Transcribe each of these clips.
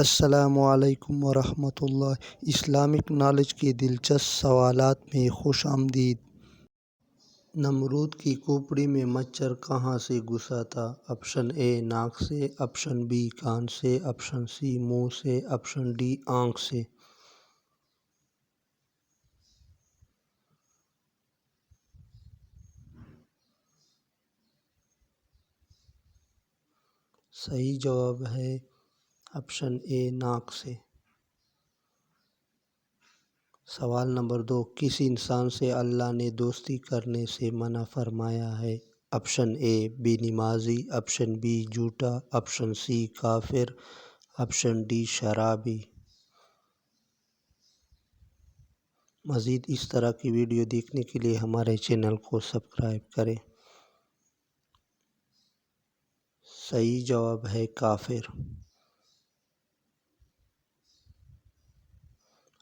السلام علیکم ورحمۃ اللہ۔ اسلامک نالج کے دلچسپ سوالات میں خوش آمدید۔ نمرود کی کھوپڑی میں مچھر کہاں سے گھسا تھا؟ آپشن اے ناک سے، آپشن بی کان سے، آپشن سی منہ سے، آپشن ڈی آنکھ سے۔ صحیح جواب ہے آپشن اے ناک سے۔ سوال نمبر 2، کس انسان سے اللہ نے دوستی کرنے سے منع فرمایا ہے؟ آپشن اے بے نمازی، آپشن بی جھوٹا، آپشن سی کافر، آپشن ڈی شرابی۔ مزید اس طرح کی ویڈیو دیکھنے کے لیے ہمارے چینل کو سبسکرائب کریں۔ صحیح جواب ہے کافر۔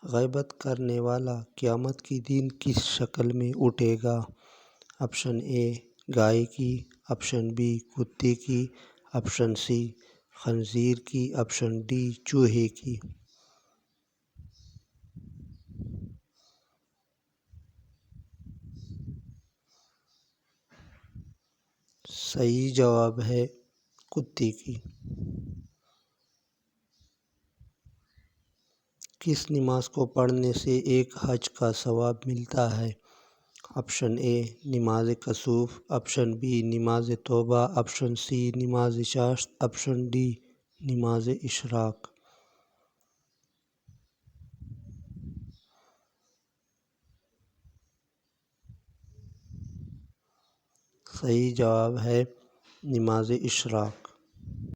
غیبت کرنے والا قیامت کے دن کس شکل میں اٹھے گا؟ آپشن اے گائے کی، آپشن بی کتے کی، آپشن سی خنزیر کی، آپشن ڈی چوہے کی۔ صحیح جواب ہے کتے کی۔ کس نماز کو پڑھنے سے ایک حج کا ثواب ملتا ہے؟ آپشن اے نماز کسوف، آپشن بی نماز توبہ، آپشن سی نماز چاشت، آپشن ڈی نماز اشراق۔ صحیح جواب ہے نماز اشراق۔